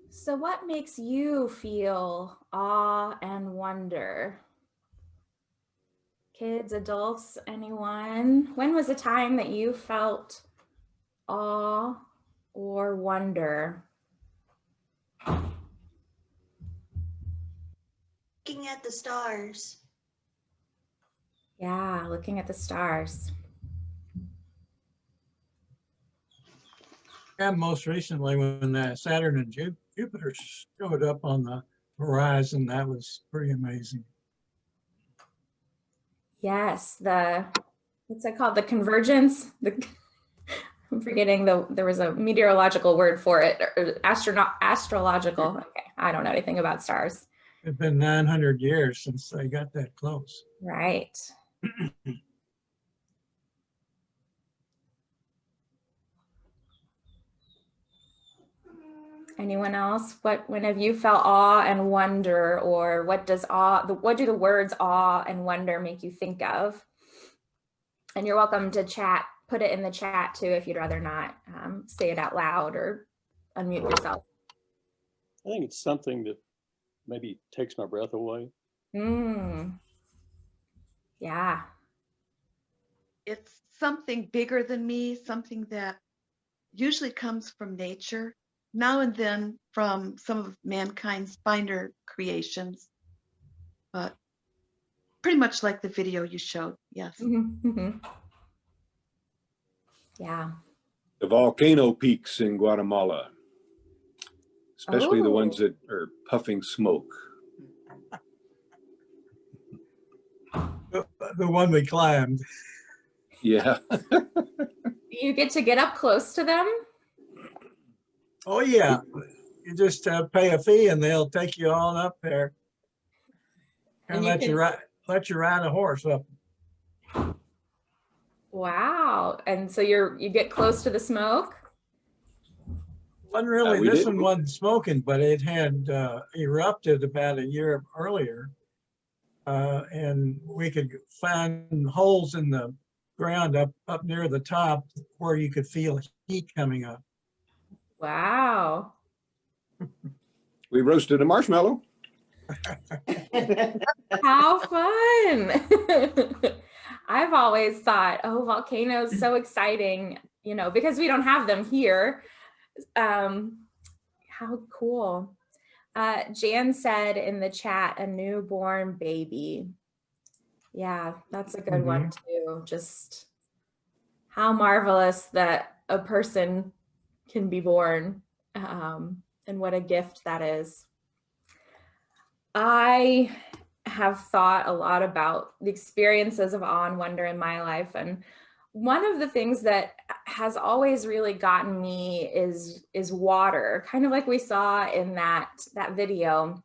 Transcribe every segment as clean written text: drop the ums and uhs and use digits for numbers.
So what makes you feel awe and wonder? Kids, adults, anyone? When was a time that you felt awe or wonder? Looking at the stars. Yeah, looking at the stars. And most recently, when Saturn and Jupiter showed up on the horizon, that was pretty amazing. Yes, what's it called? The convergence? I'm forgetting there was a meteorological word for it, or astrological. Okay, I don't know anything about stars. It's been 900 years since they got that close. Right. Anyone else? When have you felt awe and wonder, or what do the words awe and wonder make you think of? And you're welcome to put it in the chat too, if you'd rather not say it out loud or unmute yourself. I think it's something that maybe takes my breath away. Yeah. It's something bigger than me, something that usually comes from nature, now and then from some of mankind's finer creations, but pretty much like the video you showed. Yes. Yeah. The volcano peaks in Guatemala, especially the ones that are puffing smoke. The one we climbed. Yeah. You get to get up close to them? Oh yeah, you just pay a fee and they'll take you on up there and let you ride a horse up. Wow. And so you get close to the smoke? Wasn't really, this one wasn't smoking, but it had erupted about a year earlier. And we could find holes in the ground up near the top where you could feel heat coming up. Wow. We roasted a marshmallow. How fun. I've always thought, oh, volcanoes, so exciting, because we don't have them here. How cool. Jan said in the chat, a newborn baby. Yeah, that's a good one too. Just how marvelous that a person can be born, and what a gift that is. I have thought a lot about the experiences of awe and wonder in my life, and one of the things that has always really gotten me is water, kind of like we saw in that video.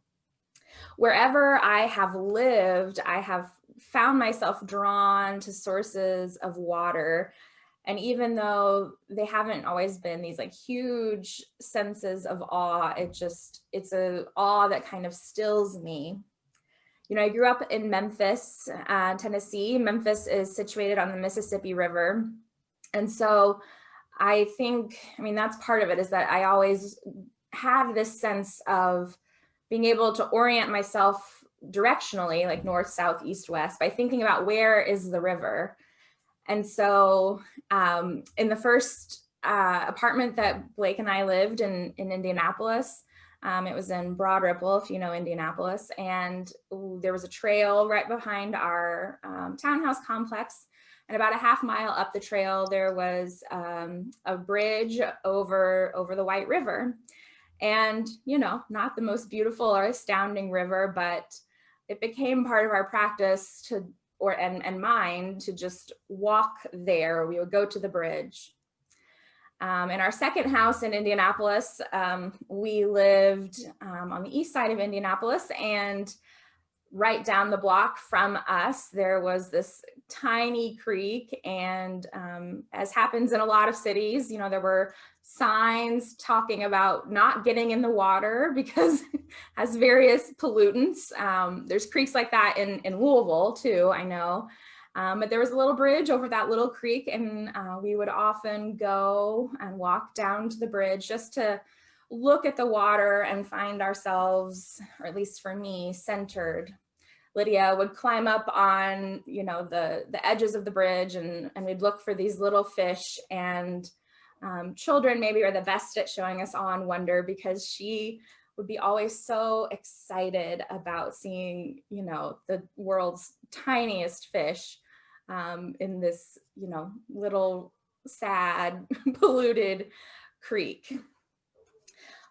Wherever I have lived, I have found myself drawn to sources of water. And even though they haven't always been these like huge senses of awe, it's a awe that kind of stills me. I grew up in Memphis, Tennessee. Memphis is situated on the Mississippi River. And so I think, that's part of it, is that I always had this sense of being able to orient myself directionally, like north, south, east, west, by thinking about where is the river. And so in the first apartment that Blake and I lived in Indianapolis, it was in Broad Ripple, if you know Indianapolis, and there was a trail right behind our townhouse complex. And about a half mile up the trail, there was a bridge over the White River. And, not the most beautiful or astounding river, but it became part of our practice and mine to just walk there. We would go to the bridge. In our second house in Indianapolis, we lived on the east side of Indianapolis, and right down the block from us, there was this tiny creek. And as happens in a lot of cities, there were signs talking about not getting in the water because it has various pollutants. There's creeks like that in Louisville too, I know. But there was a little bridge over that little creek, and we would often go and walk down to the bridge just to look at the water and find ourselves, or at least for me, centered. Lydia would climb up on, the edges of the bridge, and we'd look for these little fish, and children maybe are the best at showing us awe and wonder, because she would be always so excited about seeing, the world's tiniest fish in this, little sad, polluted creek.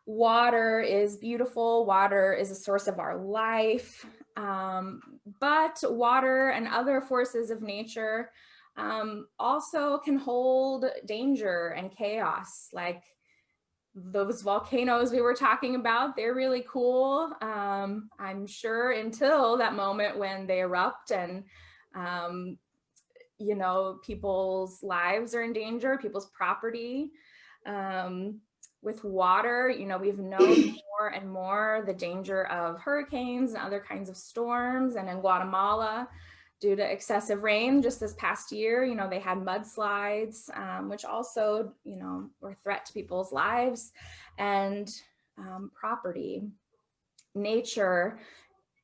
Water is beautiful. Water is a source of our life. But water and other forces of nature also can hold danger and chaos, like those volcanoes we were talking about. They're really cool. I'm sure until that moment when they erupt and, people's lives are in danger, people's property. With water, we've known more and more the danger of hurricanes and other kinds of storms. And in Guatemala, due to excessive rain just this past year, they had mudslides, which also, were a threat to people's lives and property. Nature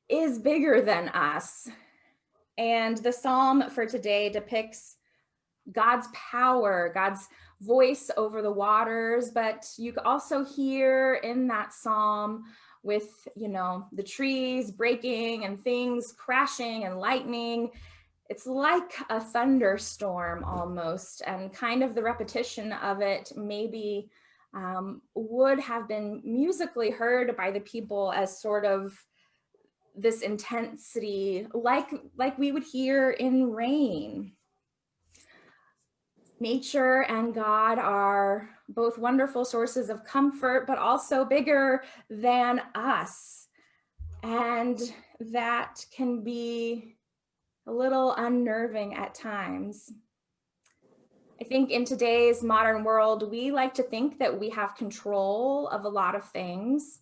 is bigger than us. And the psalm for today depicts God's power, God's voice over the waters, but you also hear in that psalm with, the trees breaking and things crashing and lightning. It's like a thunderstorm almost, and kind of the repetition of it maybe would have been musically heard by the people as sort of this intensity, like we would hear in rain. Nature and God are both wonderful sources of comfort, but also bigger than us. And that can be a little unnerving at times. I think in today's modern world, we like to think that we have control of a lot of things.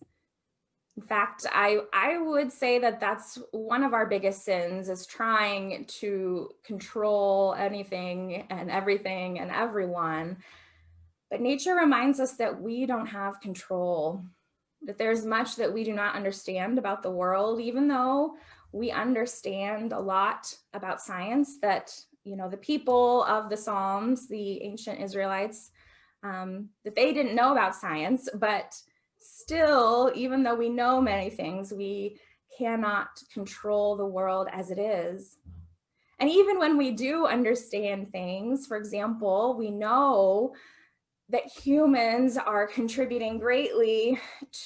In fact, I would say that that's one of our biggest sins, is trying to control anything and everything and everyone. But nature reminds us that we don't have control, that there's much that we do not understand about the world, even though we understand a lot about science, that, the people of the Psalms, the ancient Israelites, that they didn't know about science, but still, even though we know many things, we cannot control the world as it is. And even when we do understand things, for example, we know that humans are contributing greatly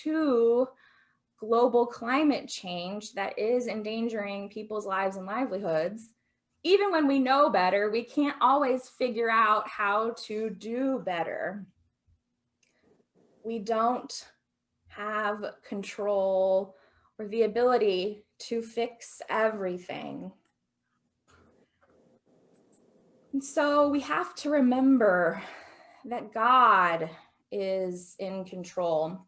to global climate change that is endangering people's lives and livelihoods. Even when we know better, we can't always figure out how to do better. We don't have control or the ability to fix everything. And so we have to remember that God is in control.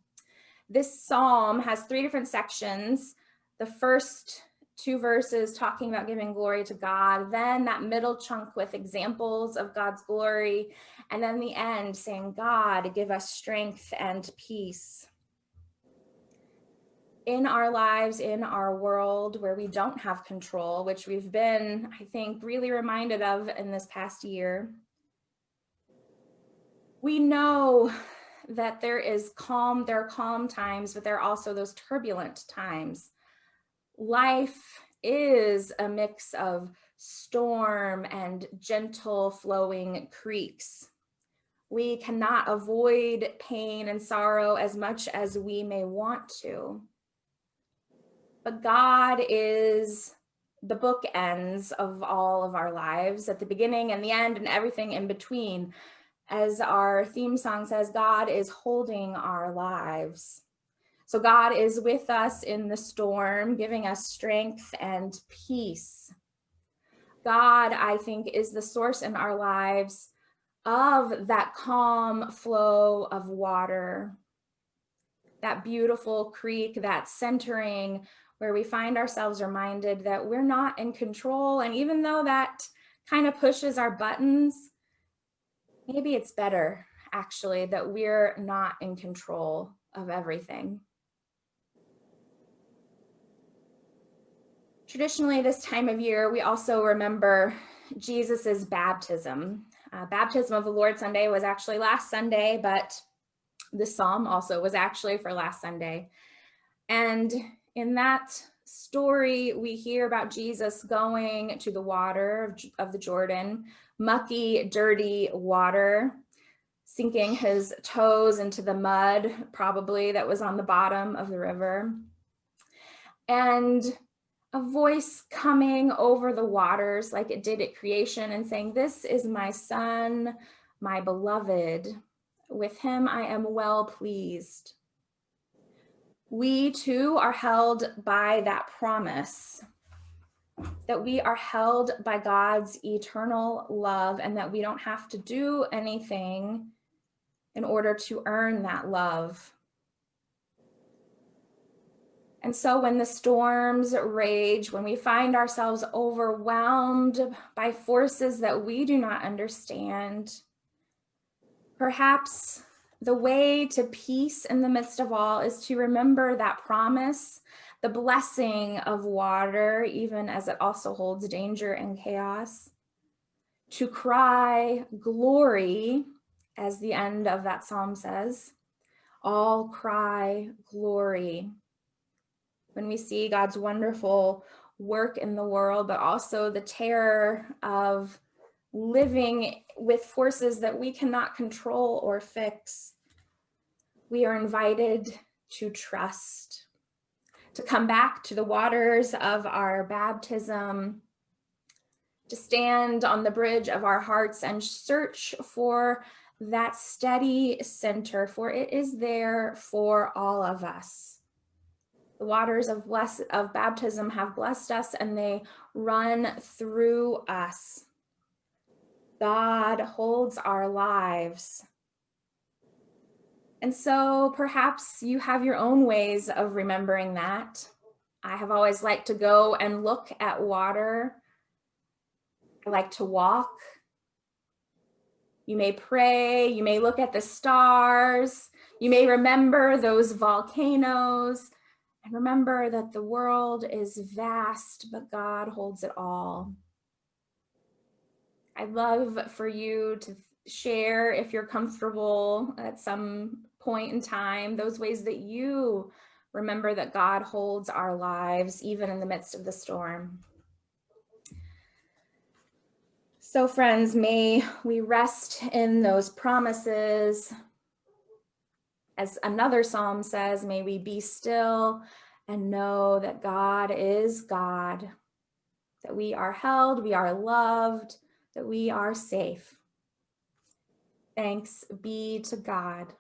This psalm has 3 different sections. The first 2 verses talking about giving glory to God, then that middle chunk with examples of God's glory, and then the end saying, God, give us strength and peace. In our lives, in our world where we don't have control, which we've been, I think, really reminded of in this past year, we know that there are calm times, but there are also those turbulent times. Life is a mix of storm and gentle flowing creeks. We cannot avoid pain and sorrow as much as we may want to. But God is the bookends of all of our lives, at the beginning and the end and everything in between. As our theme song says, God is holding our lives. So God is with us in the storm, giving us strength and peace. God, I think, is the source in our lives of that calm flow of water, that beautiful creek, that centering, where we find ourselves reminded that we're not in control. And even though that kind of pushes our buttons, maybe it's better actually that we're not in control of everything. Traditionally, this time of year, we also remember Jesus's baptism. Baptism of the Lord Sunday was actually last Sunday, but the psalm also was actually for last Sunday. And in that story, we hear about Jesus going to the water of the Jordan, mucky, dirty water, sinking his toes into the mud, probably, that was on the bottom of the river. And a voice coming over the waters like it did at creation and saying, "This is my son, my beloved. With him I am well pleased." We too are held by that promise, that we are held by God's eternal love and that we don't have to do anything in order to earn that love. And so when the storms rage, when we find ourselves overwhelmed by forces that we do not understand, perhaps the way to peace in the midst of all is to remember that promise, the blessing of water, even as it also holds danger and chaos, to cry glory, as the end of that psalm says, all cry glory. When we see God's wonderful work in the world, but also the terror of living with forces that we cannot control or fix, we are invited to trust, to come back to the waters of our baptism, to stand on the bridge of our hearts and search for that steady center, for it is there for all of us. The waters of baptism have blessed us and they run through us. God holds our lives. And so perhaps you have your own ways of remembering that. I have always liked to go and look at water. I like to walk. You may pray, you may look at the stars, you may remember those volcanoes. And remember that the world is vast, but God holds it all. I'd love for you to share, if you're comfortable at some point in time, those ways that you remember that God holds our lives, even in the midst of the storm. So friends, may we rest in those promises. As another psalm says, may we be still and know that God is God, that we are held, we are loved, that we are safe. Thanks be to God.